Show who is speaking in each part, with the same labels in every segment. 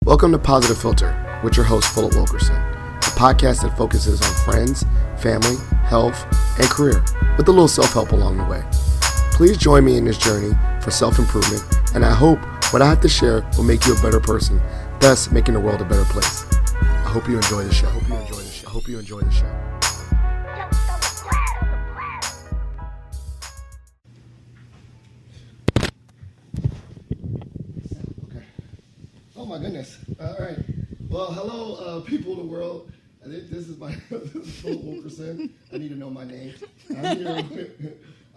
Speaker 1: Welcome to Positive Philter with your host, Philip Wilkerson, a podcast that focuses on friends, family, health, and career, with a little self-help along the way. Please join me in this journey for self-improvement, and I hope what I have to share will make you a better person, thus making the world a better place. I hope you enjoy the show. I hope you enjoy the show. Oh my goodness. All right. Well, hello, people of the world. I think this is Philip Wilkerson. I need to know my name. I'm here.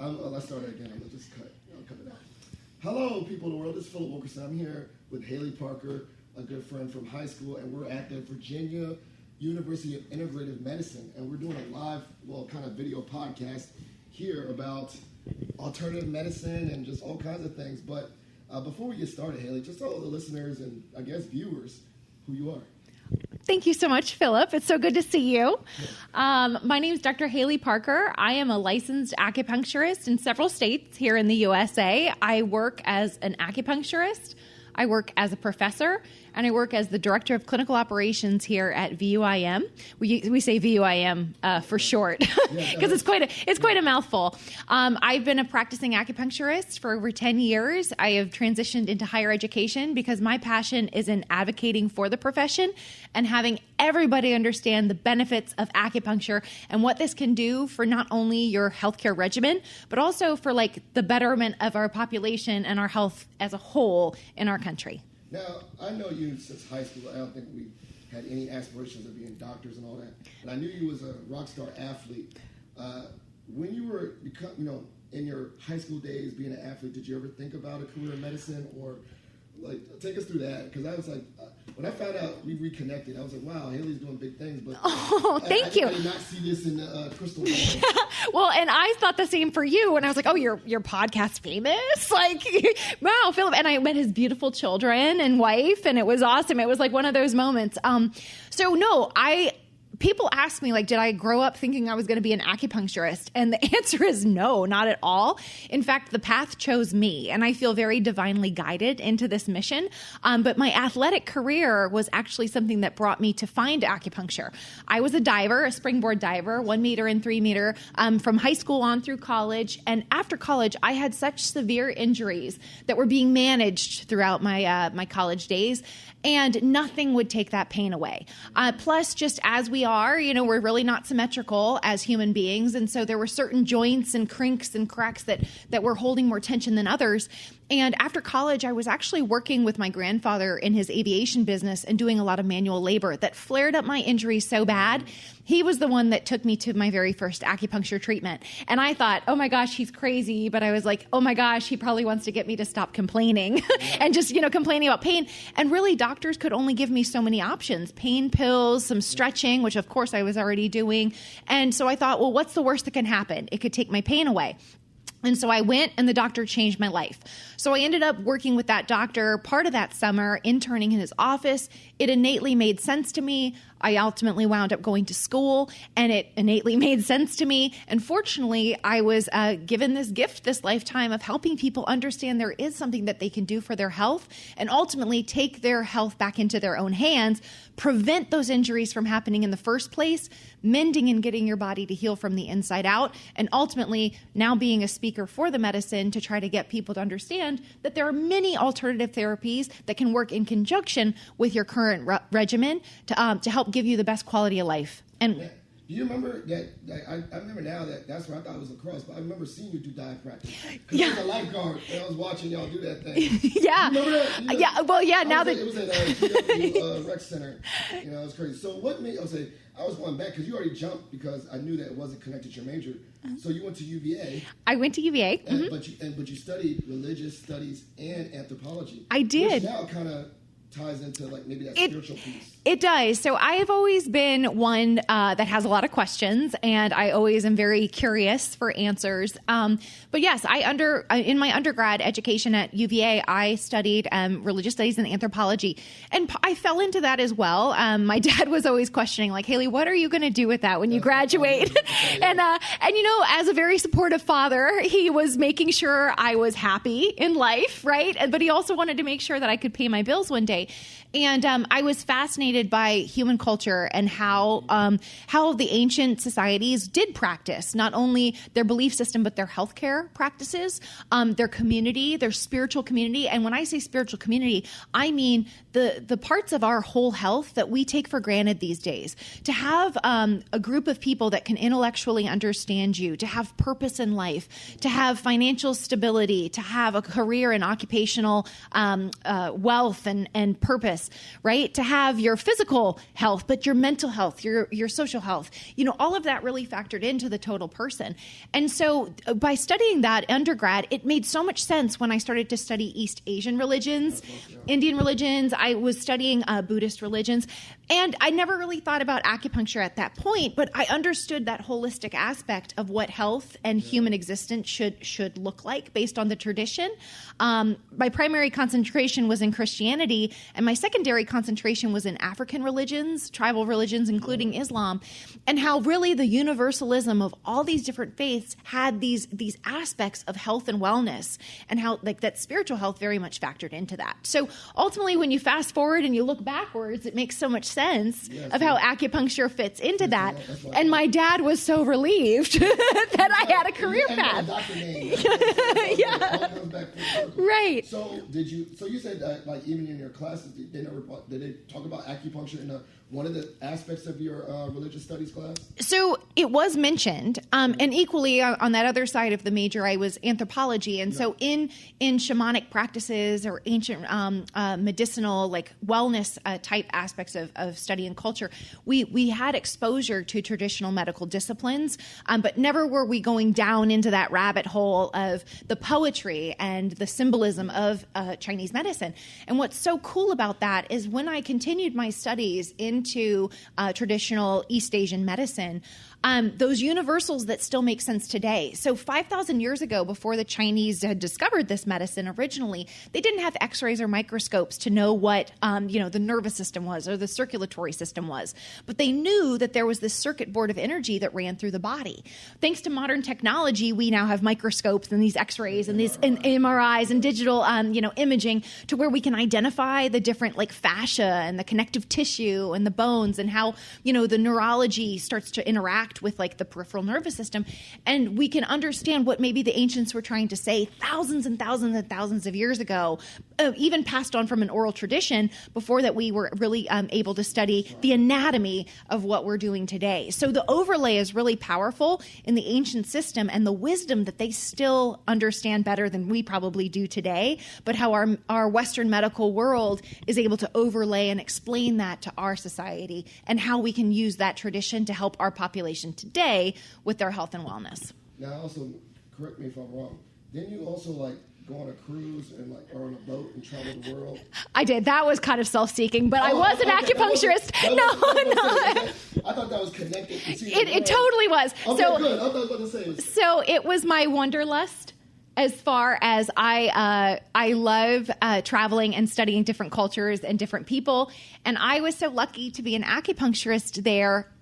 Speaker 1: Let's start it again. I'm going to just cut it out. Hello, people of the world. This is Philip Wilkerson. I'm here with Haley Parker, a good friend from high school, and we're at the Virginia University of Integrative Medicine, and we're doing a live, kind of video podcast here about alternative medicine and just all kinds of things. But before we get started, Haley, just tell the listeners and, I guess, viewers who you are.
Speaker 2: Thank you so much, Philip. It's so good to see you. My name is Dr. Haley Parker. I am a licensed acupuncturist in several states here in the USA. I work as an acupuncturist, I work as a professor, and I work as the Director of Clinical Operations here at VUIM. We say VUIM for short because it's quite a mouthful. I've been a practicing acupuncturist for over 10 years. I have transitioned into higher education because my passion is in advocating for the profession and having everybody understand the benefits of acupuncture and what this can do for not only your healthcare regimen, but also for the betterment of our population and our health as a whole in our country.
Speaker 1: Now, I know you since high school. I don't think we had any aspirations of being doctors and all that. And I knew you was a rock star athlete. When you were, in your high school days being an athlete, did you ever think about a career in medicine or take us through that? Because I was when I found out we reconnected, I was like, wow, Haley's doing big things. But
Speaker 2: thank you.
Speaker 1: I did not see this in the crystal ball.
Speaker 2: Yeah. Well, and I thought the same for you. And I was like, oh, your podcast famous? Wow, Philip. And I met his beautiful children and wife, and it was awesome. It was one of those moments. People ask me, did I grow up thinking I was going to be an acupuncturist? And the answer is no, not at all. In fact, the path chose me, and I feel very divinely guided into this mission. But my athletic career was actually something that brought me to find acupuncture. I was a diver, a springboard diver, 1 meter and 3 meter, from high school on through college. And after college, I had such severe injuries that were being managed throughout my college days, and nothing would take that pain away. Plus, just as we are, we're really not symmetrical as human beings. And so there were certain joints and crinks and cracks that were holding more tension than others. And after college, I was actually working with my grandfather in his aviation business and doing a lot of manual labor that flared up my injuries so bad. He was the one that took me to my very first acupuncture treatment. And I thought, oh my gosh, he's crazy. But I was like, oh my gosh, he probably wants to get me to stop complaining and just, complaining about pain. And really, doctors could only give me so many options: pain pills, some stretching, which of course I was already doing. And so I thought, well, what's the worst that can happen? It could take my pain away. And so I went, and the doctor changed my life. So I ended up working with that doctor part of that summer, interning in his office. It innately made sense to me. I ultimately wound up going to school, and it innately made sense to me. And fortunately, I was given this gift this lifetime of helping people understand there is something that they can do for their health and ultimately take their health back into their own hands, prevent those injuries from happening in the first place, mending and getting your body to heal from the inside out, and ultimately now being a speaker for the medicine to try to get people to understand that there are many alternative therapies that can work in conjunction with your current regimen to help give you the best quality of life. And
Speaker 1: do you remember that? I remember now that's what I thought it was lacrosse, but I remember seeing you do dive practice. Because I was a lifeguard, and I was watching y'all do that thing.
Speaker 2: Yeah.
Speaker 1: You remember that?
Speaker 2: Yeah. Well, yeah.
Speaker 1: It was at GW Rec Center. It was crazy. So what made I was going back because you already jumped because I knew that it wasn't connected to your major. So you went to UVA.
Speaker 2: I went to UVA.
Speaker 1: But you studied religious studies and anthropology.
Speaker 2: I did.
Speaker 1: Which now kind of ties into maybe that spiritual piece.
Speaker 2: It does. So I have always been one that has a lot of questions, and I always am very curious for answers. But yes, in my undergrad education at UVA, I studied religious studies and anthropology, and I fell into that as well. My dad was always questioning, Haley, what are you going to do with that when you graduate? and as a very supportive father, he was making sure I was happy in life, right? But he also wanted to make sure that I could pay my bills one day. day. And I was fascinated by human culture and how the ancient societies did practice not only their belief system, but their healthcare practices, their community, their spiritual community. And when I say spiritual community, I mean the parts of our whole health that we take for granted these days. To have a group of people that can intellectually understand you, to have purpose in life, to have financial stability, to have a career and occupational wealth and purpose, right? To have your physical health, but your mental health, your social health, all of that really factored into the total person. And so by studying that undergrad, it made so much sense when I started to study East Asian religions, Indian religions. I was studying Buddhist religions, and I never really thought about acupuncture at that point, but I understood that holistic aspect of what health and human existence should look like based on the tradition. My primary concentration was in Christianity, and my secondary concentration was in African religions, tribal religions, including Islam, and how really the universalism of all these different faiths had these aspects of health and wellness, and how that spiritual health very much factored into that. So ultimately, when you fast forward and you look backwards, it makes so much sense of how acupuncture fits into that. And my dad was so relieved that I had a career path. Yeah. Right.
Speaker 1: So you said that, like, even in your classes, did they talk about acupuncture in one of the aspects of your religious studies class?
Speaker 2: So it was mentioned, and equally on that other side of the major, I was anthropology, and so in shamanic practices or ancient medicinal, like wellness type aspects of study and culture, we had exposure to traditional medical disciplines, but never were we going down into that rabbit hole of the poetry and the symbolism of Chinese medicine. And what's so cool about that is when I continued my studies into traditional East Asian medicine, those universals that still make sense today. So 5,000 years ago, before the Chinese had discovered this medicine originally, they didn't have x-rays or microscopes to know what the nervous system was or the circulatory system was. But they knew that there was this circuit board of energy that ran through the body. Thanks to modern technology, we now have microscopes and these x-rays and these MRIs and digital imaging to where we can identify the different like fascia and the connective tissue and the bones and how the neurology starts to interact with like the peripheral nervous system, and we can understand what maybe the ancients were trying to say thousands and thousands and thousands of years ago, even passed on from an oral tradition before that we were really able to study the anatomy of what we're doing today. So the overlay is really powerful in the ancient system and the wisdom that they still understand better than we probably do today, but how our Western medical world is able to overlay and explain that to our society and how we can use that tradition to help our population today with their health and wellness.
Speaker 1: Now, also, correct me if I'm wrong, didn't you also like go on a cruise and or on a boat and travel the world?
Speaker 2: I did. That was kind of self-seeking, but I was an acupuncturist. No.
Speaker 1: I thought that was connected.
Speaker 2: It totally was.
Speaker 1: Okay,
Speaker 2: so,
Speaker 1: good. I thought I was about to say.
Speaker 2: So it was my wanderlust. As far as I love traveling and studying different cultures and different people, and I was so lucky to be an acupuncturist there.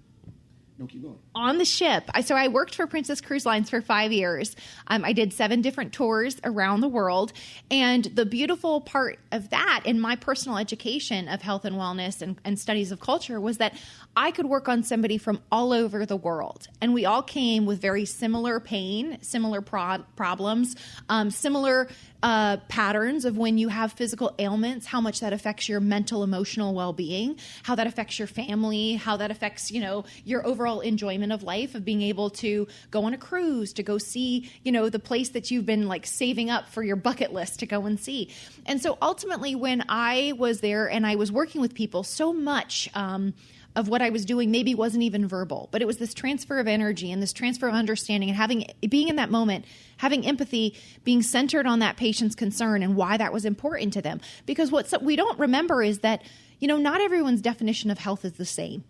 Speaker 1: No, keep going.
Speaker 2: On the ship. So I worked for Princess Cruise Lines for 5 years. I did 7 different tours around the world. And the beautiful part of that in my personal education of health and wellness and studies of culture was that I could work on somebody from all over the world. And we all came with very similar pain, similar problems, similar patterns of when you have physical ailments, how much that affects your mental, emotional well-being, how that affects your family, how that affects, your overall enjoyment of life, of being able to go on a cruise, to go see, the place that you've been like saving up for your bucket list to go and see. And so ultimately when I was there and I was working with people, so much of what I was doing maybe wasn't even verbal, but it was this transfer of energy and this transfer of understanding and being in that moment, having empathy, being centered on that patient's concern and why that was important to them. Because what we don't remember is that, not everyone's definition of health is the same.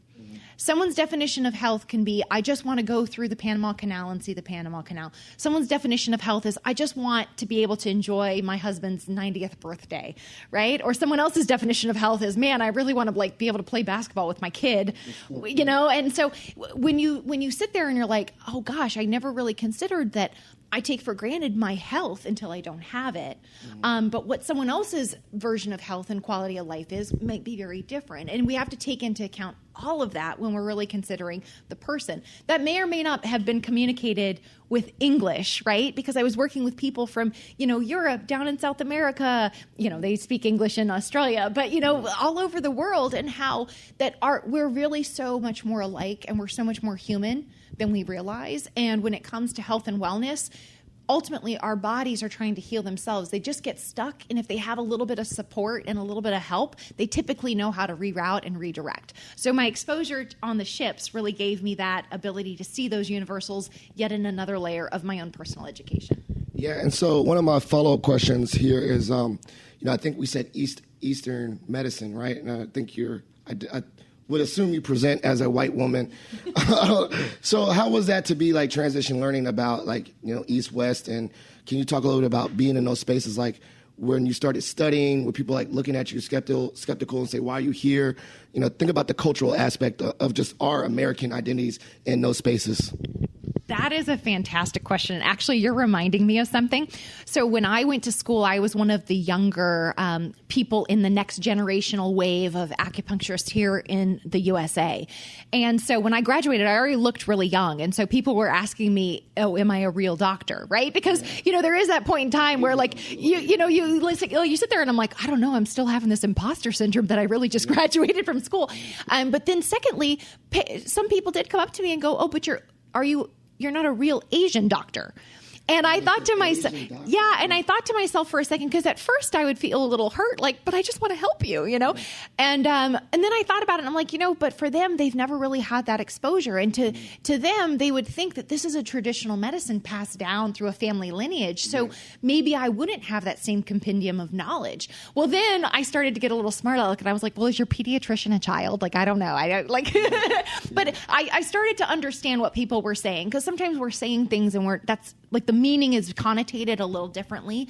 Speaker 2: Someone's definition of health can be, I just want to go through the Panama Canal and see the Panama Canal. Someone's definition of health is, I just want to be able to enjoy my husband's 90th birthday, right? Or someone else's definition of health is, man, I really want to be able to play basketball with my kid, And so when you sit there and you're like, oh gosh, I never really considered that I take for granted my health until I don't have it. But what someone else's version of health and quality of life is might be very different. And we have to take into account all of that when we're really considering the person. That may or may not have been communicated with English, right? Because I was working with people from, Europe, down in South America, they speak English in Australia, but, all over the world, and how that we're really so much more alike and we're so much more human than we realize. And when it comes to health and wellness, ultimately our bodies are trying to heal themselves. They just get stuck. And if they have a little bit of support and a little bit of help, they typically know how to reroute and redirect. So my exposure on the ships really gave me that ability to see those universals yet in another layer of my own personal education.
Speaker 1: Yeah. And so one of my follow-up questions here is, I think we said Eastern medicine, right? And I think I would assume you present as a white woman. So how was that to be like transition learning about East, West? And can you talk a little bit about being in those spaces, like when you started studying, were people like looking at you skeptical and say, why are you here? Think about the cultural aspect of just our American identities in those spaces.
Speaker 2: That is a fantastic question. Actually, you're reminding me of something. So when I went to school, I was one of the younger people in the next generational wave of acupuncturists here in the USA. And so when I graduated, I already looked really young. And so people were asking me, oh, am I a real doctor? Right? Because, there is that point in time where you sit there and I'm like, I don't know, I'm still having this imposter syndrome that I really just graduated from school. But then secondly, some people did come up to me and go, oh, but you're not a real Asian doctor. And I thought to myself, and I thought to myself for a second, because at first I would feel a little hurt, but I just want to help you, And then I thought about it and I'm like, but for them, they've never really had that exposure. And to them, they would think that this is a traditional medicine passed down through a family lineage. So maybe I wouldn't have that same compendium of knowledge. Well, then I started to get a little smart aleck and I was like, well, is your pediatrician a child? I don't know. I don't but I started to understand what people were saying, because sometimes we're saying things and that's like the meaning is connotated a little differently.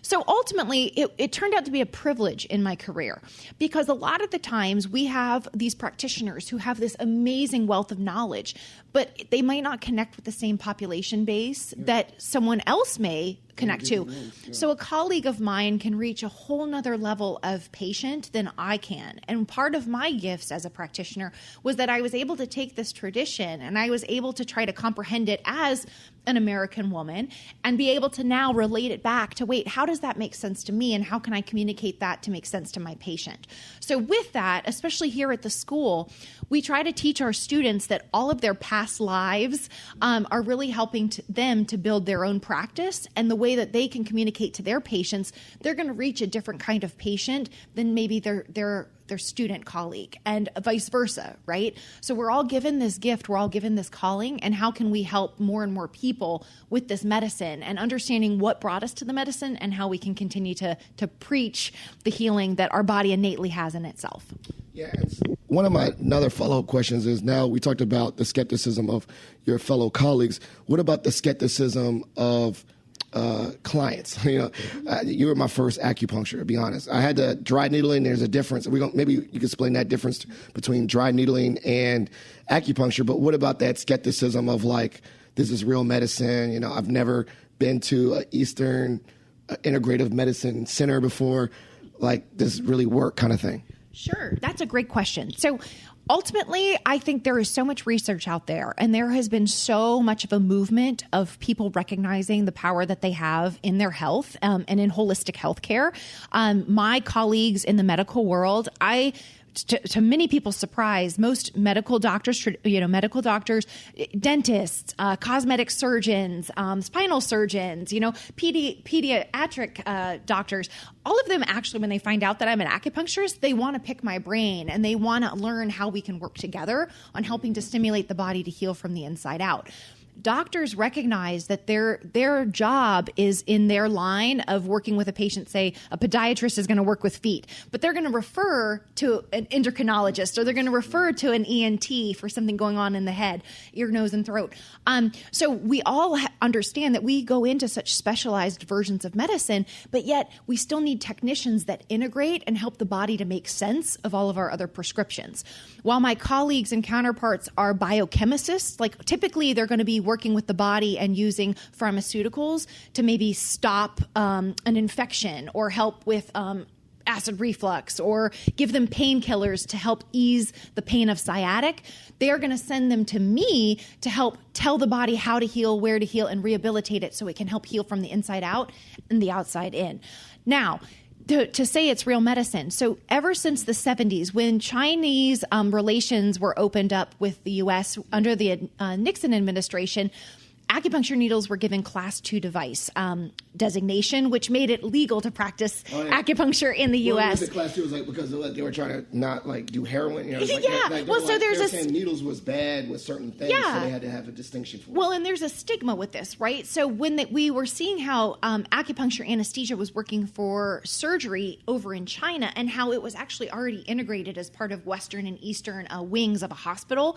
Speaker 2: So ultimately, it turned out to be a privilege in my career, because a lot of the times we have these practitioners who have this amazing wealth of knowledge, but they might not connect with the same population base that someone else may connect to. So a colleague of mine can reach a whole nother level of patient than I can. And part of my gifts as a practitioner was that I was able to take this tradition and I was able to try to comprehend it as an American woman and be able to now relate it back to, wait, how does that make sense to me? And how can I communicate that to make sense to my patient? So with that, especially here at the school, we try to teach our students that all of their past lives are really helping them to build their own practice, and the way that they can communicate to their patients, they're going to reach a different kind of patient than maybe their student colleague, and vice versa, right? So we're all given this gift, we're all given this calling, and how can we help more and more people with this medicine, and understanding what brought us to the medicine and how we can continue to preach the healing that our body innately has in itself.
Speaker 1: Yeah, one of my another follow-up questions is, now we talked about the skepticism of your fellow colleagues. What about the skepticism of clients? You were my first acupuncture, to be honest. I had the dry needling. There's a difference. Maybe you could explain that difference between dry needling and acupuncture. But what about that skepticism of this is real medicine? I've never been to an Eastern integrative medicine center before. Does it really work, kind of thing?
Speaker 2: Sure. That's a great question. So ultimately, I think there is so much research out there, and there has been so much of a movement of people recognizing the power that they have in their health and in holistic healthcare. My colleagues in the medical world, to many people's surprise, most medical doctors, dentists, cosmetic surgeons, spinal surgeons, pediatric doctors, all of them actually, when they find out that I'm an acupuncturist, they want to pick my brain and they want to learn how we can work together on helping to stimulate the body to heal from the inside out. Doctors recognize that their job is in their line of working with a patient. Say a podiatrist is going to work with feet, but they're going to refer to an endocrinologist, or they're going to refer to an ENT for something going on in the head, ear, nose, and throat. So we all understand that we go into such specialized versions of medicine, but yet we still need technicians that integrate and help the body to make sense of all of our other prescriptions. While my colleagues and counterparts are biochemists, typically they're going to be working with the body and using pharmaceuticals to maybe stop an infection or help with acid reflux or give them painkillers to help ease the pain of sciatic, they are going to send them to me to help tell the body how to heal, where to heal, and rehabilitate it so it can help heal from the inside out and the outside in. Now, to say it's real medicine. So ever since the 70s, when Chinese relations were opened up with the U.S. under the Nixon administration, acupuncture needles were given Class 2 device designation, which made it legal to practice acupuncture in the U.S.
Speaker 1: The Class 2 was like because they were trying to not do heroin. You know,
Speaker 2: there's
Speaker 1: saying needles was bad with certain things, so they had to have a distinction for it.
Speaker 2: Well, and there's a stigma with this, right? So when we were seeing how acupuncture anesthesia was working for surgery over in China and how it was actually already integrated as part of Western and Eastern wings of a hospital,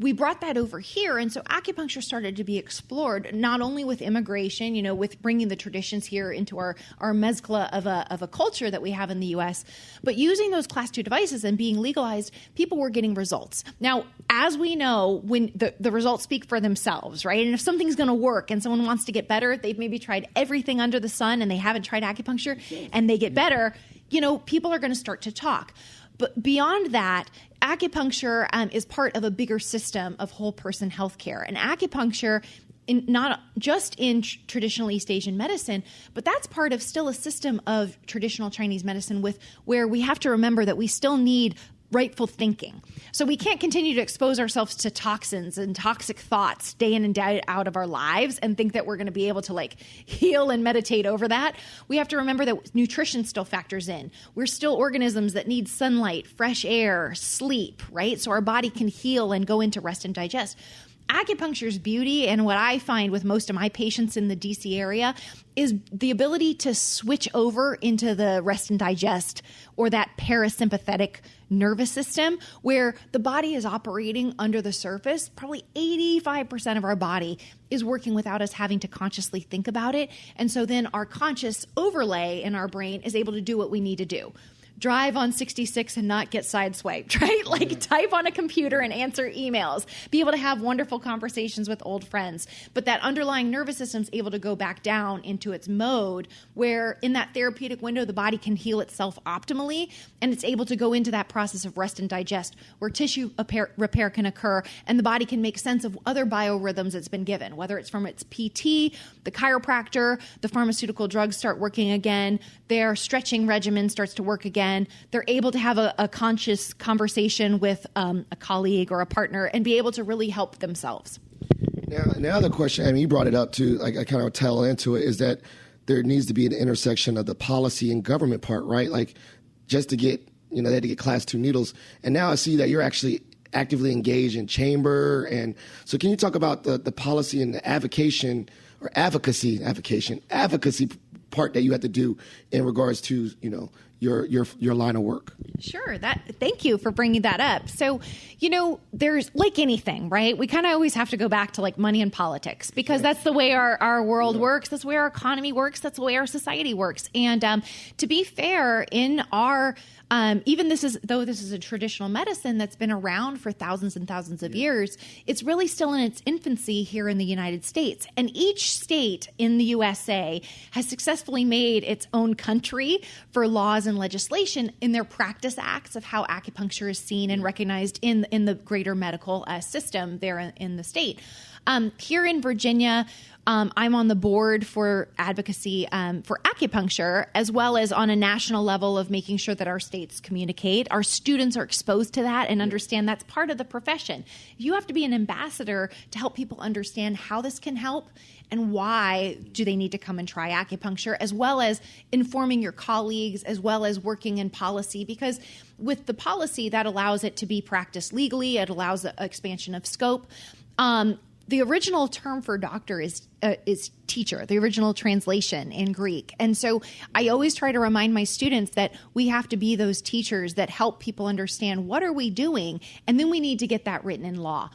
Speaker 2: we brought that over here. And so acupuncture started to be explored, not only with immigration, with bringing the traditions here into our mezcla of a culture that we have in the U.S., but using those Class 2 devices and being legalized, people were getting results. Now, as we know, when the results speak for themselves, right? And if something's going to work and someone wants to get better, they've maybe tried everything under the sun and they haven't tried acupuncture and they get better, people are going to start to talk. But beyond that, acupuncture is part of a bigger system of whole person healthcare. And acupuncture, not just in traditional East Asian medicine, but that's part of still a system of traditional Chinese medicine where we have to remember that we still need rightful thinking. So we can't continue to expose ourselves to toxins and toxic thoughts day in and day out of our lives and think that we're going to be able to heal and meditate over that. We have to remember that nutrition still factors in. We're still organisms that need sunlight, fresh air, sleep, right? So our body can heal and go into rest and digest. Acupuncture's beauty, and what I find with most of my patients in the DC area, is the ability to switch over into the rest and digest or that parasympathetic nervous system where the body is operating under the surface. Probably 85% of our body is working without us having to consciously think about it. And so then our conscious overlay in our brain is able to do what we need to do. Drive on 66 and not get sideswiped, right? Type on a computer and answer emails, be able to have wonderful conversations with old friends. But that underlying nervous system is able to go back down into its mode where in that therapeutic window, the body can heal itself optimally. And it's able to go into that process of rest and digest where tissue repair can occur and the body can make sense of other biorhythms it's been given, whether it's from its PT, the chiropractor, the pharmaceutical drugs start working again, their stretching regimen starts to work again. They're able to have a conscious conversation with a colleague or a partner and be able to really help themselves.
Speaker 1: Now, the other question, you brought it up too, I kind of tail into it, is that there needs to be an intersection of the policy and government part, right? Just to get, they had to get Class 2 needles. And now I see that you're actually actively engaged in chamber. And so can you talk about the policy and the advocacy part that you have to do in regards to, your line of work?
Speaker 2: Sure. Thank you for bringing that up. So, there's like anything, right? We kind of always have to go back to money and politics because that's the way our world works. That's the way our economy works. That's the way our society works. And to be fair, in our even this is a traditional medicine that's been around for thousands and thousands of years, it's really still in its infancy here in the United States. And each state in the USA has successfully made its own country for laws and legislation in their practice acts of how acupuncture is seen and recognized in the greater medical system there in the state. Here in Virginia, I'm on the board for advocacy for acupuncture, as well as on a national level of making sure that our states communicate. Our students are exposed to that and understand that's part of the profession. You have to be an ambassador to help people understand how this can help and why do they need to come and try acupuncture, as well as informing your colleagues, as well as working in policy, because with the policy, that allows it to be practiced legally. It allows the expansion of scope. The original term for doctor is teacher, the original translation in Greek. And so I always try to remind my students that we have to be those teachers that help people understand what are we doing, and then we need to get that written in law.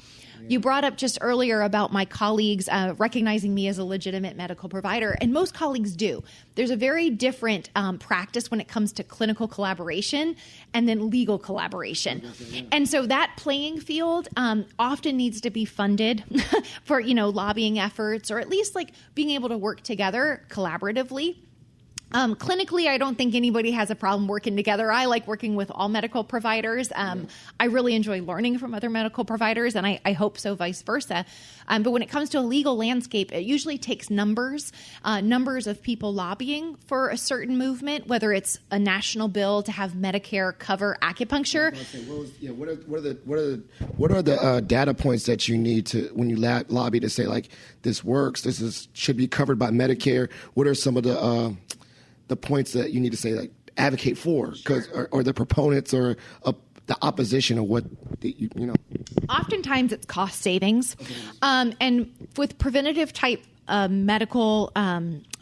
Speaker 2: You brought up just earlier about my colleagues recognizing me as a legitimate medical provider, and most colleagues do. There's a very different practice when it comes to clinical collaboration and then legal collaboration. And so that playing field often needs to be funded for, lobbying efforts, or at least like being able to work together collaboratively. Clinically, I don't think anybody has a problem working together. I like working with all medical providers. I really enjoy learning from other medical providers, and I hope so vice versa. But when it comes to a legal landscape, it usually takes numbers of people lobbying for a certain movement, whether it's a national bill to have Medicare cover acupuncture.
Speaker 1: What are the data points that you need to when you lobby to say like this works, should be covered by Medicare? What are some of the points that you need to say, like, advocate for, because or the proponents or the opposition of what
Speaker 2: Oftentimes it's cost savings, and with preventative type medical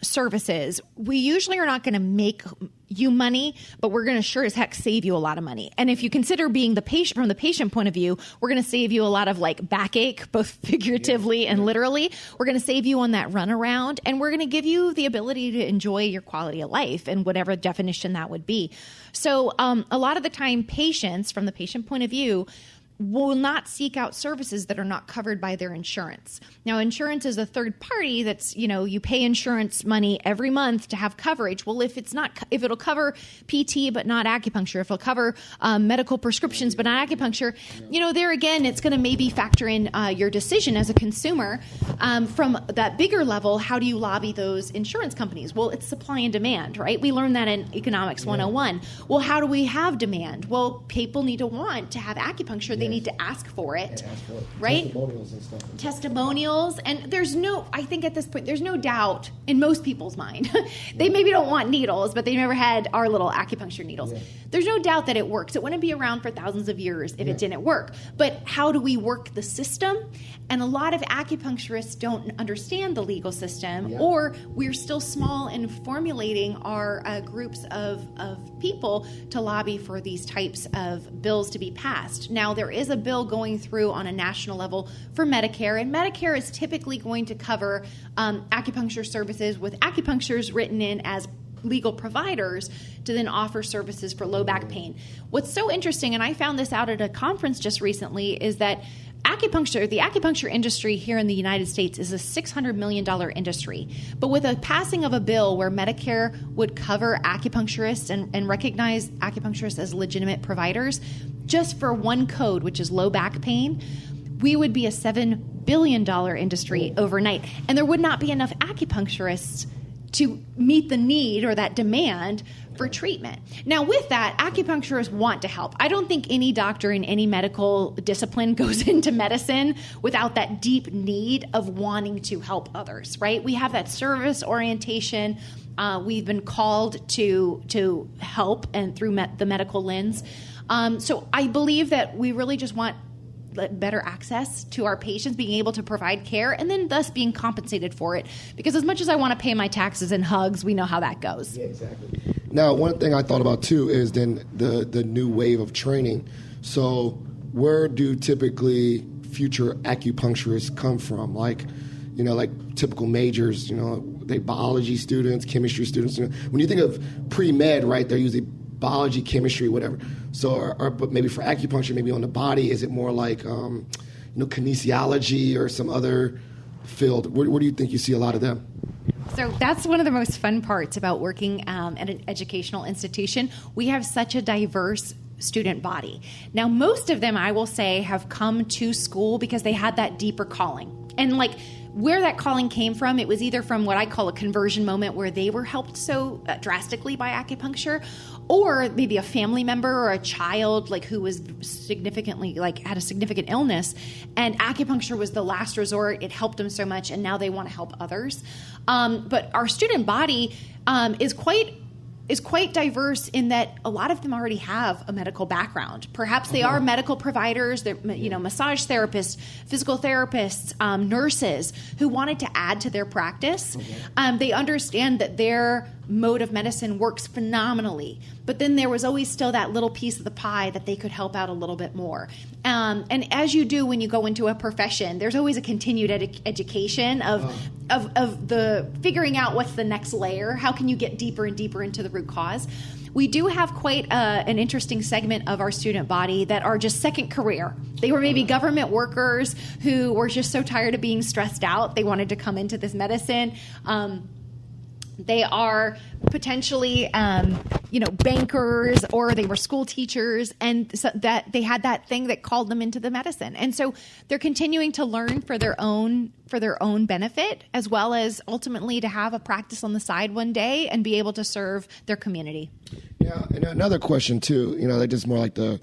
Speaker 2: services, we usually are not going to make you money, but we're going to sure as heck save you a lot of money. And if you consider being the patient, from the patient point of view, we're going to save you a lot of like backache, both figuratively and literally. We're going to save you on that runaround, and we're going to give you the ability to enjoy your quality of life and whatever definition that would be. So a lot of the time, patients, from the patient point of view, will not seek out services that are not covered by their insurance. Now, insurance is a third party that's, you pay insurance money every month to have coverage. Well, if it'll cover PT but not acupuncture, if it'll cover medical prescriptions but not acupuncture, there again, it's going to maybe factor in your decision as a consumer. From that bigger level, how do you lobby those insurance companies? Well, it's supply and demand, right? We learned that in Economics 101. Well, how do we have demand? Well, people need to want to have acupuncture. They need to ask for it, right?
Speaker 1: Testimonials and stuff.
Speaker 2: Testimonials. And I think at this point, there's no doubt in most people's mind. They maybe don't want needles, but they never had our little acupuncture needles. Yeah. There's no doubt that it works. It wouldn't be around for thousands of years if it didn't work. But how do we work the system? And a lot of acupuncturists don't understand the legal system, or we're still small in formulating our groups of people to lobby for these types of bills to be passed. Now, there is a bill going through on a national level for Medicare, and Medicare is typically going to cover acupuncture services with acupuncturists written in as legal providers to then offer services for low back pain. What's so interesting, and I found this out at a conference just recently, is that the acupuncture industry here in the United States is a $600 million industry. But with a passing of a bill where Medicare would cover acupuncturists and recognize acupuncturists as legitimate providers, just for one code, which is low back pain, we would be a $7 billion industry overnight. And there would not be enough acupuncturists to meet the need or that demand for treatment. Now, with that, acupuncturists want to help. I don't think any doctor in any medical discipline goes into medicine without that deep need of wanting to help others, right? We have that service orientation. We've been called to help and through the medical lens. So I believe that we really just want better access to our patients, being able to provide care, and then thus being compensated for it. Because as much as I want to pay my taxes in hugs, we know how that goes.
Speaker 1: Yeah, exactly. Now, one thing I thought about too is then the new wave of training. So where do typically future acupuncturists come from? Like typical majors, they biology students, chemistry students. When you think of pre-med, right, they're usually biology, chemistry, whatever. So, but maybe for acupuncture, maybe on the body, is it more like, kinesiology or some other field? Where do you think you see a lot of them?
Speaker 2: So that's one of the most fun parts about working at an educational institution. We have such a diverse student body. Now, most of them, I will say, have come to school because they had that deeper calling. And where that calling came from, it was either from what I call a conversion moment where they were helped so drastically by acupuncture, or maybe a family member or a child who was significantly had a significant illness, and acupuncture was the last resort. It helped them so much, and now they want to help others. But our student body is quite diverse in that a lot of them already have a medical background. Perhaps they are medical providers, they're, massage therapists, physical therapists, nurses who wanted to add to their practice. They understand that their mode of medicine works phenomenally. But then there was always still that little piece of the pie that they could help out a little bit more. And as you do when you go into a profession, there's always a continued education of the figuring out what's the next layer. How can you get deeper and deeper into the root cause? We do have quite an interesting segment of our student body that are just second career. They were maybe government workers who were just so tired of being stressed out. They wanted to come into this medicine. They are potentially, bankers, or they were school teachers, and so that they had that thing that called them into the medicine. And so they're continuing to learn for their own benefit, as well as ultimately to have a practice on the side one day and be able to serve their community.
Speaker 1: Yeah, and another question too, like just more like the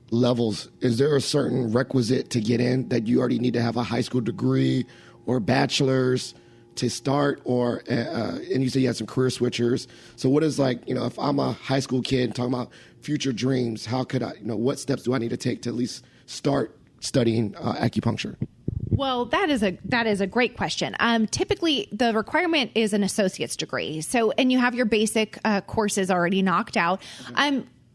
Speaker 1: levels. Is there a certain requisite to get in that you already need to have a high school degree or bachelor's to start, or and you say you had some career switchers. So what is if I'm a high school kid talking about future dreams, how could I, what steps do I need to take to at least start studying acupuncture?
Speaker 2: Well, that is a great question. Typically, the requirement is an associate's degree. So, and you have your basic courses already knocked out.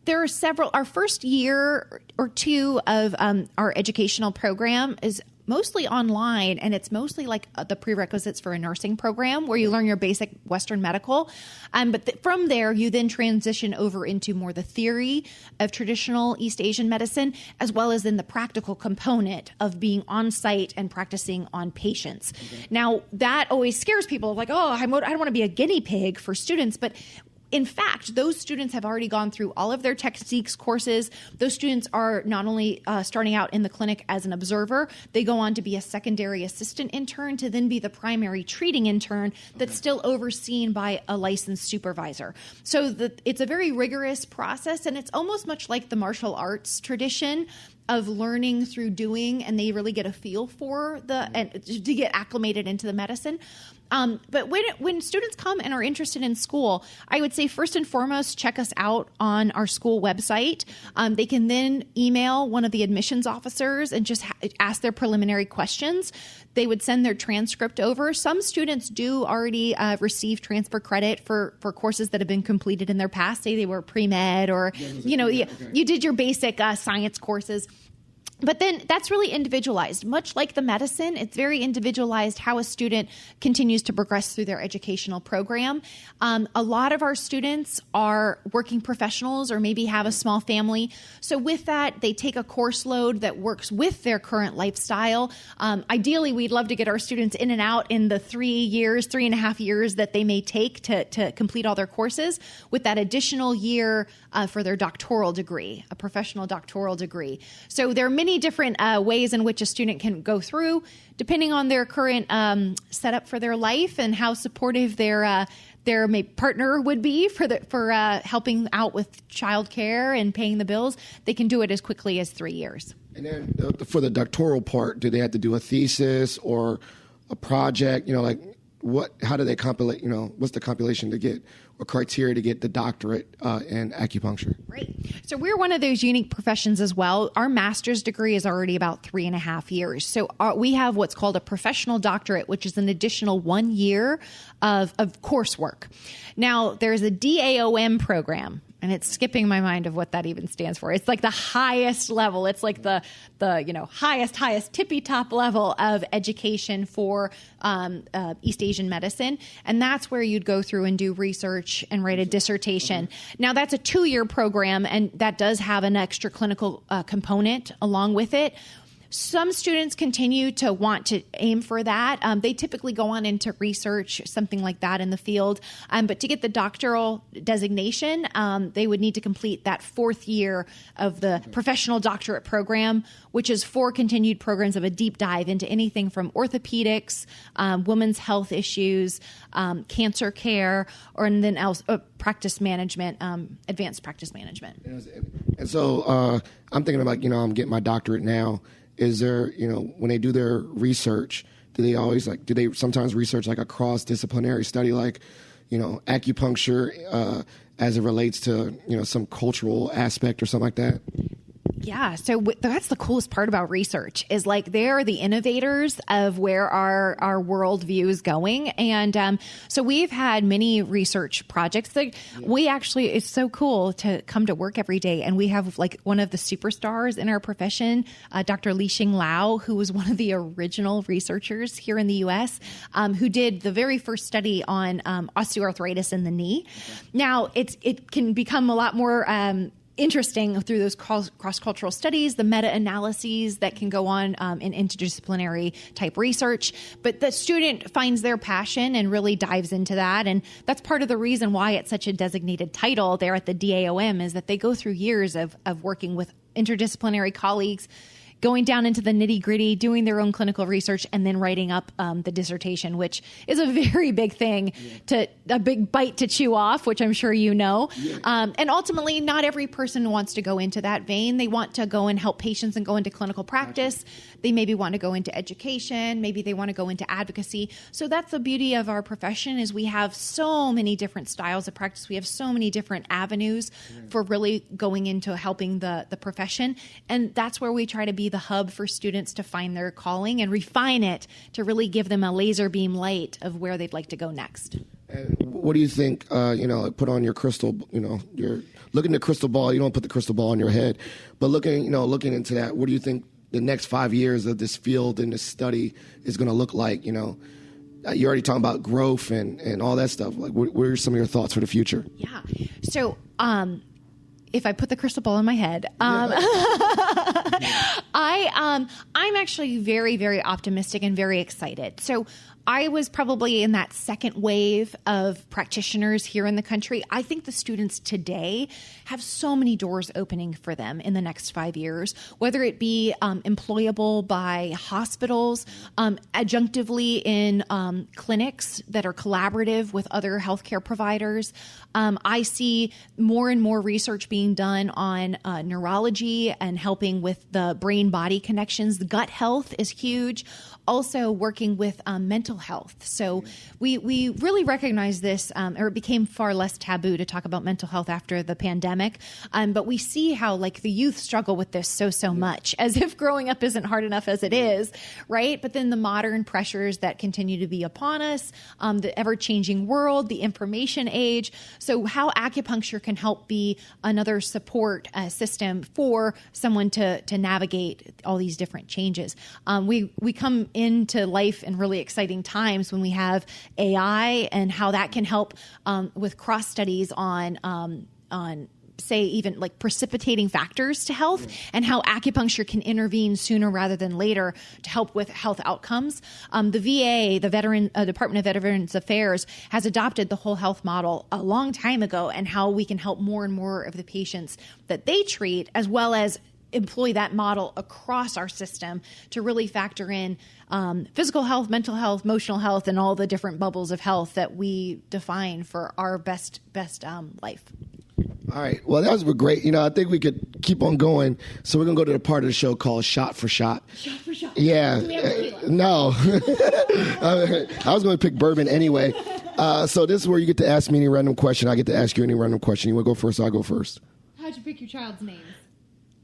Speaker 2: There are several. Our first year or two of our educational program is mostly online, and it's mostly like the prerequisites for a nursing program where you learn your basic Western medical. But from there, you then transition over into more the theory of traditional East Asian medicine, as well as in the practical component of being on site and practicing on patients. Okay. Now, that always scares people, like, I don't want to be a guinea pig for students, but in fact, those students have already gone through all of their techniques courses. Those students are not only starting out in the clinic as an observer, they go on to be a secondary assistant intern to then be the primary treating intern that's still overseen by a licensed supervisor. So it's a very rigorous process, and it's almost much like the martial arts tradition of learning through doing, and they really get a feel for and to get acclimated into the medicine. But when students come and are interested in school, I would say first and foremost, check us out on our school website. They can then email one of the admissions officers and just ask their preliminary questions. They would send their transcript over. Some students do already receive transfer credit for courses that have been completed in their past. Say they were pre-med or, you did your basic science courses. But then that's really individualized. Much like the medicine, it's very individualized how a student continues to progress through their educational program. A lot of our students are working professionals or maybe have a small family. So with that, they take a course load that works with their current lifestyle. Ideally, we'd love to get our students in and out in the 3.5 years that they may take to complete all their courses, with that additional year for their doctoral degree, a professional doctoral degree. So there are many different ways in which a student can go through, depending on their current setup for their life and how supportive their partner would be for helping out with childcare and paying the bills. They can do it as quickly as 3 years.
Speaker 1: And then for the doctoral part, do they have to do a thesis or a project? How do they compilate? What's the compilation to get, or criteria to get the doctorate in acupuncture?
Speaker 2: Right. So we're one of those unique professions as well. Our master's degree is already about 3.5 years. So we have what's called a professional doctorate, which is an additional 1 year of coursework. Now, there's a DAOM program. And it's skipping my mind of what that even stands for. It's like the highest level. It's like the highest tippy top level of education for East Asian medicine. And that's where you'd go through and do research and write a dissertation. Now, that's a 2-year program, and that does have an extra clinical component along with it. Some students continue to want to aim for that. They typically go on into research, something like that in the field. But to get the doctoral designation, they would need to complete that 4th year of the professional doctorate program, which is 4 continued programs of a deep dive into anything from orthopedics, women's health issues, cancer care, and then practice management, advanced practice management.
Speaker 1: And so I'm thinking about, I'm getting my doctorate now. Is there, when they do their research, do they sometimes research like a cross-disciplinary study, like, acupuncture as it relates to, some cultural aspect or something like that?
Speaker 2: Yeah. So that's the coolest part about research is like they're the innovators of where our worldview is going. And so we've had many research projects that we actually, it's so cool to come to work every day. And we have like one of the superstars in our profession, Dr. Li-Xing Lao, who was one of the original researchers here in the U.S., who did the very first study on osteoarthritis in the knee. Now, it can become a lot more interesting through those cross-cultural studies, the meta-analyses that can go on in interdisciplinary type research. But the student finds their passion and really dives into that. And that's part of the reason why it's such a designated title there at the DAOM is that they go through years of working with interdisciplinary colleagues, going down into the nitty gritty, doing their own clinical research, and then writing up the dissertation, which is a very big thing, a big bite to chew off, which I'm sure you know. And ultimately, not every person wants to go into that vein. They want to go and help patients and go into clinical practice. They maybe want to go into education. Maybe they want to go into advocacy. So that's the beauty of our profession is we have so many different styles of practice. We have so many different avenues for really going into helping the profession. And that's where we try to be the hub for students to find their calling and refine it to really give them a laser beam light of where they'd like to go next.
Speaker 1: And what do you think, put on your crystal, you're looking at the crystal ball, you don't put the crystal ball on your head, but looking into that, what do you think the next 5 years of this field and this study is going to look like? You're already talking about growth and all that stuff. Like, what are some of your thoughts for the future?
Speaker 2: Yeah. So, if I put the crystal ball in my head, I'm actually very, very optimistic and very excited. So I was probably in that second wave of practitioners here in the country. I think the students today have so many doors opening for them in the next 5 years, whether it be employable by hospitals, adjunctively in clinics that are collaborative with other healthcare providers. I see more and more research being done on neurology and helping with the brain-body connections. The gut health is huge. Also working with mental health. So we really recognize this, or it became far less taboo to talk about mental health after the pandemic. But we see how like the youth struggle with this so much, as if growing up isn't hard enough as it is, right? But then the modern pressures that continue to be upon us, the ever-changing world, the information age. So how acupuncture can help be another support system for someone to navigate all these different changes. We come into life in really exciting times when we have AI and how that can help with cross studies on say even like precipitating factors to health and how acupuncture can intervene sooner rather than later to help with health outcomes. The VA, the Department of Veterans Affairs, has adopted the whole health model a long time ago and how we can help more and more of the patients that they treat, as well as employ that model across our system to really factor in physical health, mental health, emotional health, and all the different bubbles of health that we define for our best life.
Speaker 1: All right. Well, that was great. I think we could keep on going. So we're going to go to the part of the show called Shot for Shot.
Speaker 2: Shot for Shot.
Speaker 1: Yeah.
Speaker 2: Do we have tequila?
Speaker 1: No. I was going to pick bourbon anyway. So this is where you get to ask me any random question. I get to ask you any random question. You want to go first, or I'll go first?
Speaker 2: How'd you pick your child's names?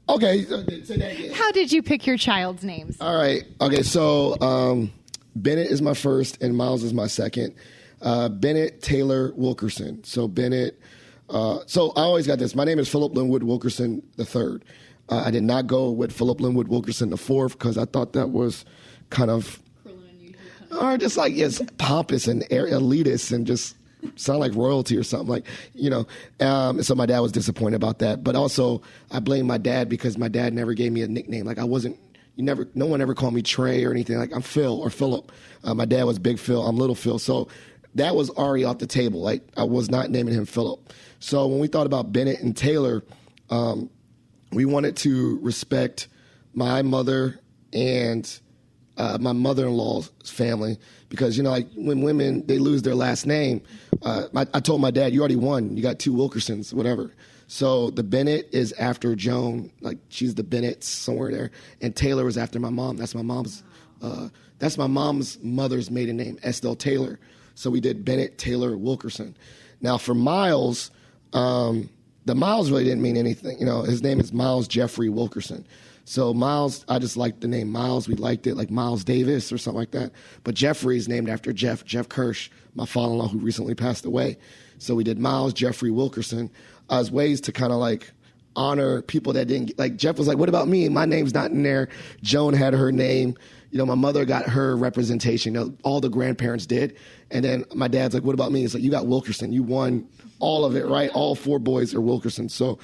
Speaker 1: Okay. Say that again.
Speaker 2: How did you pick your child's names?
Speaker 1: All right. Okay. So Bennett is my first and Miles is my second. Bennett Taylor Wilkerson. So Bennett... so I always got this. My name is Philip Linwood Wilkerson III. I did not go with Philip Linwood Wilkerson IV because I thought that was kind of, or just like, yes, pompous and elitist and just sound like royalty or something so my dad was disappointed about that. But also I blame my dad because my dad never gave me a nickname. Like no one ever called me Trey or anything. Like I'm Phil or Philip. My dad was Big Phil. I'm Little Phil. So that was already off the table. Like I was not naming him Philip. So when we thought about Bennett and Taylor, we wanted to respect my mother and my mother-in-law's family because, like when women, they lose their last name, I told my dad, you already won. You got 2 Wilkersons, whatever. So the Bennett is after Joan, like she's the Bennetts somewhere there. And Taylor is after my mom. That's my mom's mother's maiden name, Estelle Taylor. So we did Bennett Taylor Wilkerson. Now for Miles, the Miles really didn't mean anything. His name is Miles Jeffrey Wilkerson. So Miles, I just liked the name Miles. We liked it, like Miles Davis or something like that. But Jeffrey is named after Jeff Kirsch, my father-in-law who recently passed away. So we did Miles Jeffrey Wilkerson as ways to kind of like honor people that didn't, like Jeff was like, what about me? My name's not in there. Joan had her name. My mother got her representation. All the grandparents did. And then my dad's like, what about me? It's like, you got Wilkerson. You won all of it, right? All 4 boys are Wilkerson. So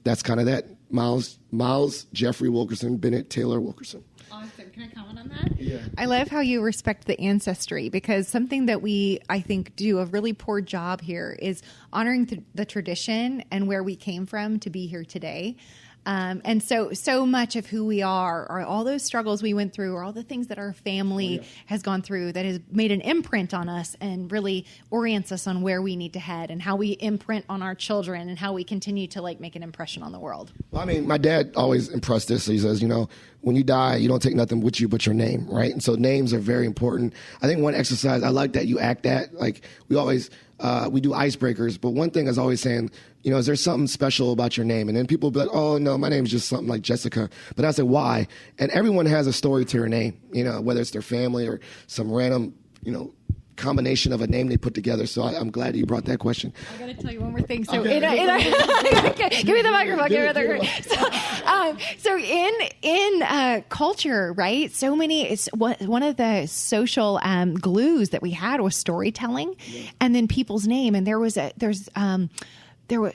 Speaker 1: that's kind of that. Miles Jeffrey Wilkerson, Bennett Taylor Wilkerson.
Speaker 2: Awesome. Can I comment on that?
Speaker 1: Yeah.
Speaker 2: I love how you respect the ancestry, because something that we, I think, do a really poor job here is honoring the tradition and where we came from to be here today. And so much of who we are all those struggles we went through, or all the things that our family has gone through that has made an imprint on us and really orients us on where we need to head and how we imprint on our children and how we continue to like make an impression on the world.
Speaker 1: Well, I mean, my dad always impressed this. So he says, when you die, you don't take nothing with you but your name, right? And so names are very important. I think one exercise I like that you act at, like we always, we do icebreakers, but one thing I was always saying, is there something special about your name? And then people be like, oh, no, my name's just something like Jessica. But I say, why? And everyone has a story to their name, whether it's their family or some random, combination of a name they put together. So I'm glad you brought that question.
Speaker 2: I got to tell you one more thing. So
Speaker 1: okay.
Speaker 2: give me the microphone. So in culture, right? So many. It's one of the social glues that we had was storytelling, and then people's name. And there was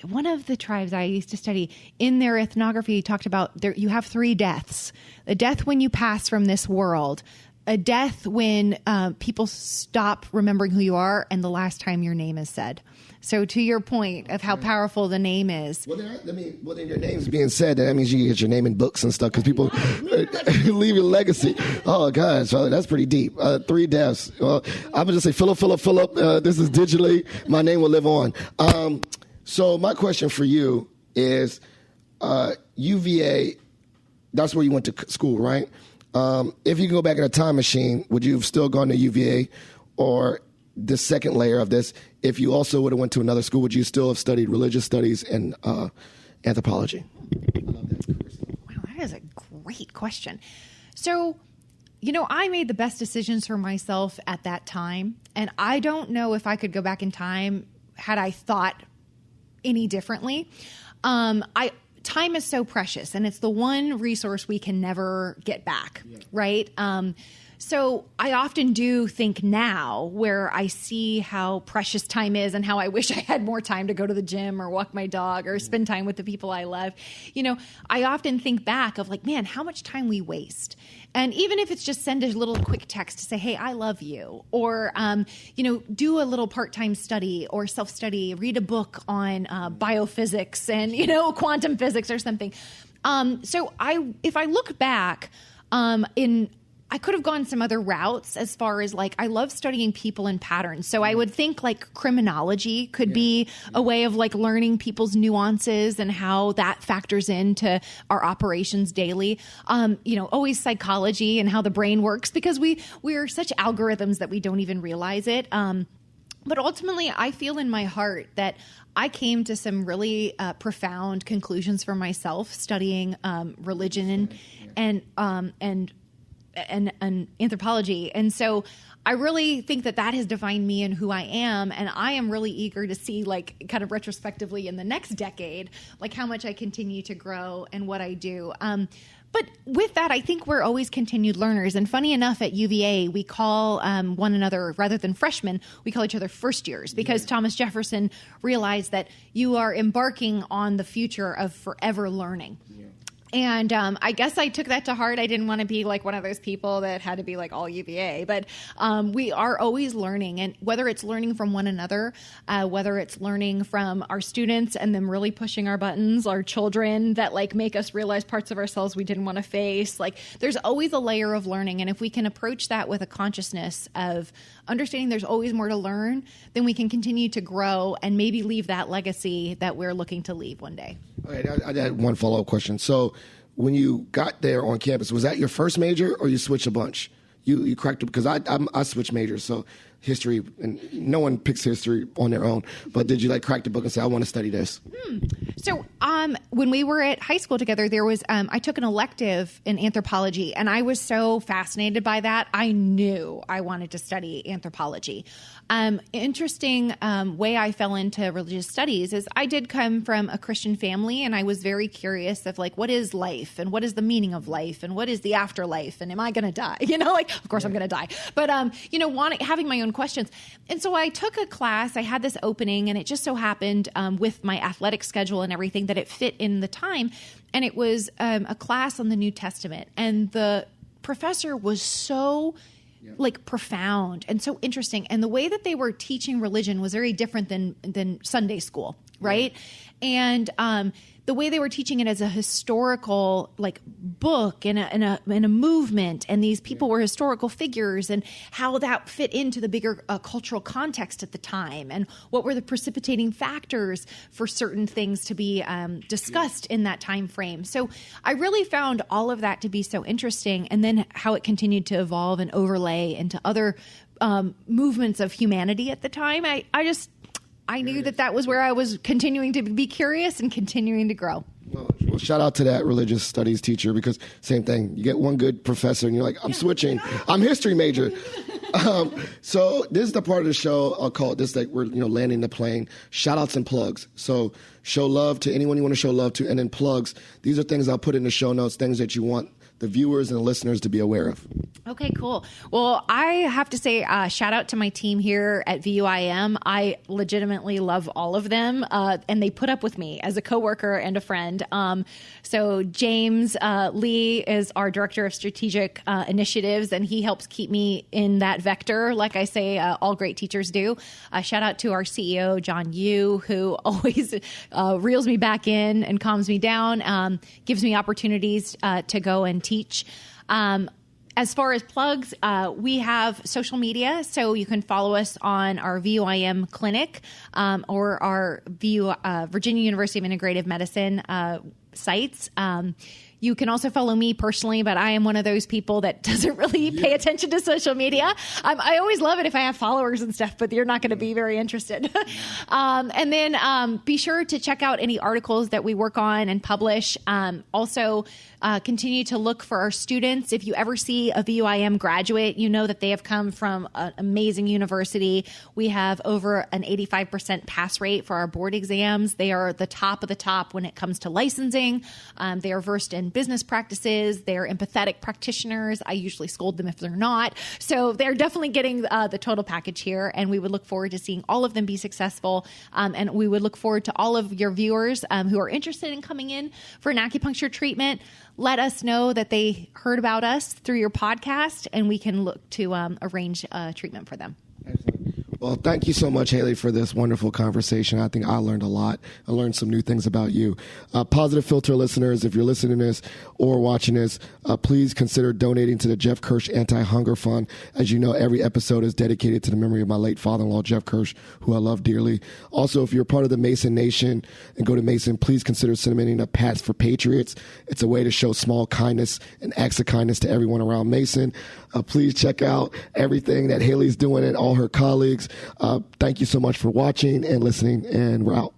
Speaker 2: one of the tribes I used to study in their ethnography talked about you have 3 deaths: a death when you pass from this world, a death when people stop remembering who you are, and the last time your name is said. So to your point of how powerful the name is.
Speaker 1: Well, then your name's being said, that means you can get your name in books and stuff because people leave your legacy. Oh, gosh, that's pretty deep. 3 deaths. Well, I would just say, Philip, this is digitally. My name will live on. So my question for you is, UVA, that's where you went to school, right? If you could go back in a time machine, would you have still gone to UVA? Or the second layer of this, if you also would have went to another school, would you still have studied religious studies and anthropology? I love that.
Speaker 2: Wow, that is a great question. So, I made the best decisions for myself at that time. And I don't know if I could go back in time had I thought any differently. Time is so precious, and it's the one resource we can never get back, right? So I often do think now, where I see how precious time is and how I wish I had more time to go to the gym or walk my dog or spend time with the people I love. I often think back of like, man, how much time we waste. And even if it's just send a little quick text to say, hey, I love you, or, do a little part-time study or self-study, read a book on biophysics and, quantum physics or something. So if I look back I could have gone some other routes as far as like, I love studying people and patterns. So I would think like criminology could be a way of like learning people's nuances and how that factors into our operations daily. Always psychology and how the brain works, because we are such algorithms that we don't even realize it. But ultimately, I feel in my heart that I came to some really profound conclusions for myself studying religion and anthropology. And so I really think that has defined me and who I am. And I am really eager to see, like, kind of retrospectively in the next decade, like how much I continue to grow and what I do. But with that, I think we're always continued learners. And funny enough, at UVA, we call one another, rather than freshmen, we call each other first years, because Thomas Jefferson realized that you are embarking on the future of forever learning. And I guess I took that to heart. I didn't want to be like one of those people that had to be like all UVA, but we are always learning. And whether it's learning from one another, whether it's learning from our students and them really pushing our buttons, our children that like make us realize parts of ourselves we didn't want to face, like there's always a layer of learning. And if we can approach that with a consciousness of understanding there's always more to learn, then we can continue to grow and maybe leave that legacy that we're looking to leave one day.
Speaker 1: Okay, I had one follow-up question. So when you got there on campus, was that your first major or you switched a bunch? you cracked it, because I switched majors, so history, and no one picks history on their own, but did you like crack the book and say, I want to study this?
Speaker 2: So when we were at high school together, there was I took an elective in anthropology, and I was so fascinated by that. I knew I wanted to study anthropology. Interesting way I fell into religious studies is I did come from a Christian family, and I was very curious of like, what is life, and what is the meaning of life, and what is the afterlife, and am I going to die? Of course I'm going to die, but having my own questions. And so I took a class. I had this opening, and it just so happened with my athletic schedule and everything that it fit in the time. And it was a class on the New Testament, and the professor was so profound and so interesting. And the way that they were teaching religion was very different than Sunday school. Right. And the way they were teaching it as a historical book and a movement, and these people were historical figures, and how that fit into the bigger cultural context at the time, and what were the precipitating factors for certain things to be discussed in that time frame. So I really found all of that to be so interesting, and then how it continued to evolve and overlay into other movements of humanity at the time. I knew that was where I was continuing to be curious and continuing to grow.
Speaker 1: Well, shout out to that religious studies teacher, because same thing. You get one good professor and you're like, I'm switching. I'm history major. So this is the part of the show I'll call it this, we're landing the plane. Shout outs and plugs. So show love to anyone you want to show love to, and then plugs. These are things I'll put in the show notes, things that you want the viewers and the listeners to be aware of.
Speaker 2: Okay, cool. Well, I have to say shout out to my team here at VUIM. I legitimately love all of them, and they put up with me as a coworker and a friend. So James Lee is our Director of Strategic Initiatives, and he helps keep me in that vector, like I say all great teachers do. Shout out to our CEO, John Yu, who always reels me back in and calms me down, gives me opportunities to go and teach. As far as plugs, we have social media, so you can follow us on our VUIM clinic or our Virginia University of Integrative Medicine sites. You can also follow me personally, but I am one of those people that doesn't really pay attention to social media. I always love it if I have followers and stuff, but you're not going to be very interested. And then be sure to check out any articles that we work on and publish. Also, continue to look for our students. If you ever see a VUIM graduate, you know that they have come from an amazing university. We have over an 85% pass rate for our board exams. They are the top of the top when it comes to licensing. They are versed in business practices. They're empathetic practitioners. I usually scold them if they're not. So they're definitely getting the total package here, and we would look forward to seeing all of them be successful. And we would look forward to all of your viewers who are interested in coming in for an acupuncture treatment. Let us know that they heard about us through your podcast, and we can look to arrange treatment for them.
Speaker 1: Excellent. Well, thank you so much, Haley, for this wonderful conversation. I think I learned a lot. I learned some new things about you. Positive Philter listeners, if you're listening to this or watching this, please consider donating to the Jeff Kirsch Anti-Hunger Fund. As you know, every episode is dedicated to the memory of my late father-in-law, Jeff Kirsch, who I love dearly. Also, if you're part of the Mason Nation and go to Mason, please consider submitting a Pats for Patriots. It's a way to show small kindness and acts of kindness to everyone around Mason. Please check out everything that Haley's doing and all her colleagues. Thank you so much for watching and listening, and we're out.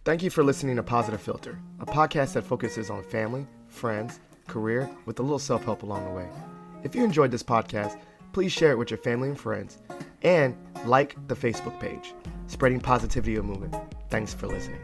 Speaker 1: Thank you for listening to Positive Philter, a podcast that focuses on family, friends, career, with a little self-help along the way. If you enjoyed this podcast, please share it with your family and friends, and like the Facebook page, Spreading Positivity of Movement. Thanks for listening.